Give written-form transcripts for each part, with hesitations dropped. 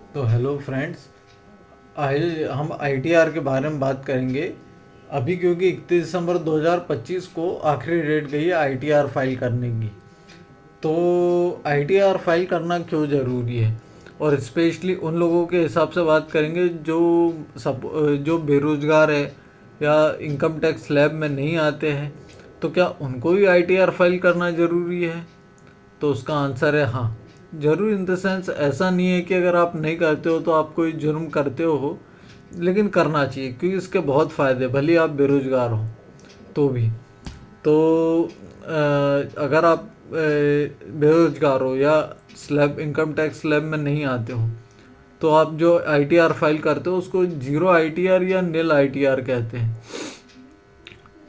तो hello friends, आज हम आईटीआर के बारे में बात करेंगे। अभी क्योंकि 31 दिसंबर 2025 को आखिरी डेट गई है आईटीआर फाइल करने की। तो आईटीआर फाइल करना क्यों ज़रूरी है, और स्पेशली उन लोगों के हिसाब से बात करेंगे जो जो बेरोज़गार है या इनकम टैक्स स्लैब में नहीं आते हैं। तो क्या उनको भी आईटीआर फाइल करना ज़रूरी है? तो उसका आंसर है हाँ। जरूर इन द सेंस ऐसा नहीं है कि अगर आप नहीं करते हो तो आप कोई जुर्म करते हो, लेकिन करना चाहिए क्योंकि इसके बहुत फ़ायदे, भले ही आप बेरोजगार हो तो भी। तो अगर आप बेरोजगार हो या स्लैब इनकम टैक्स स्लैब में नहीं आते हो, तो आप जो आईटीआर फाइल करते हो उसको जीरो आईटीआर या नील आईटीआर कहते हैं।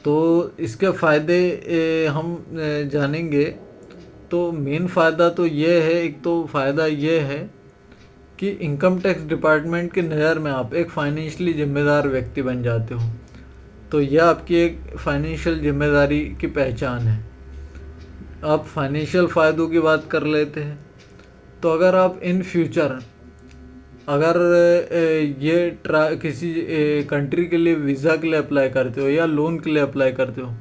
तो इसके फ़ायदे हम जानेंगे। तो मेन फ़ायदा तो ये है, एक तो फ़ायदा ये है कि इनकम टैक्स डिपार्टमेंट की नज़र में आप एक फाइनेंशियली जिम्मेदार व्यक्ति बन जाते हो। तो यह आपकी एक फाइनेंशियल जिम्मेदारी की पहचान है। आप फाइनेंशियल फ़ायदों की बात कर लेते हैं। तो अगर आप इन फ्यूचर अगर ये किसी कंट्री के लिए वीज़ा के लिए अप्लाई करते हो या लोन के लिए अप्लाई करते हो,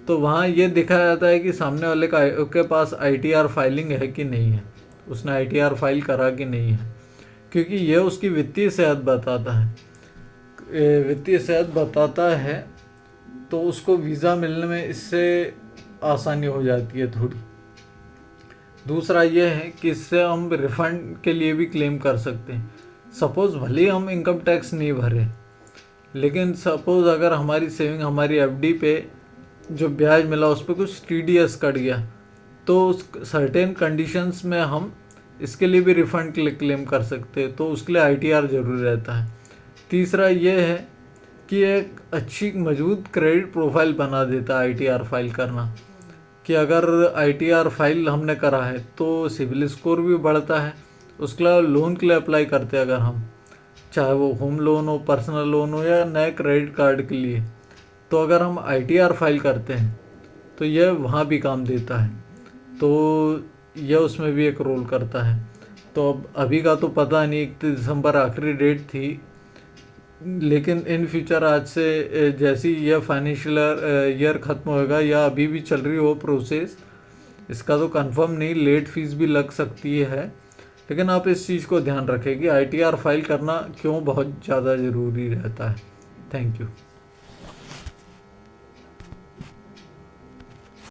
तो वहाँ ये दिखाया जाता है कि सामने वाले के पास आईटीआर फाइलिंग है कि नहीं है, उसने आईटीआर फाइल करा कि नहीं है, क्योंकि यह उसकी वित्तीय सेहत बताता है। वित्तीय सेहत बताता है तो उसको वीज़ा मिलने में इससे आसानी हो जाती है थोड़ी। दूसरा यह है कि इससे हम रिफंड के लिए भी क्लेम कर सकते हैं। सपोज़ भले ही हम इनकम टैक्स नहीं भरे, लेकिन सपोज़ अगर हमारी सेविंग, हमारी एफडी पे जो ब्याज मिला उस पर कुछ टीडीएस कट गया, तो उस सर्टेन कंडीशंस में हम इसके लिए भी रिफ़ंड के लिए क्लेम कर सकते हैं। तो उसके लिए आईटीआर ज़रूरी रहता है। तीसरा ये है कि एक अच्छी मजबूत क्रेडिट प्रोफाइल बना देता है आईटीआर फाइल करना, कि अगर आईटीआर फाइल हमने करा है तो सिविल स्कोर भी बढ़ता है। उसके अलावा लोन के लिए अप्लाई करते हैं अगर हम, चाहे वो होम लोन हो, पर्सनल लोन हो या नए क्रेडिट कार्ड के लिए, तो अगर हम आईटीआर फाइल करते हैं तो यह वहाँ भी काम देता है। तो यह उसमें भी एक रोल करता है। तो अब अभी का तो पता नहीं, 31 दिसंबर आखिरी डेट थी, लेकिन इन फ्यूचर आज से जैसी यह फाइनेंशियल ईयर ख़त्म होएगा या अभी भी चल रही हो प्रोसेस, इसका तो कंफर्म नहीं, लेट फीस भी लग सकती है। लेकिन आप इस चीज़ को ध्यान रखें कि आईटीआर फाइल करना क्यों बहुत ज़्यादा ज़रूरी रहता है। Thank you.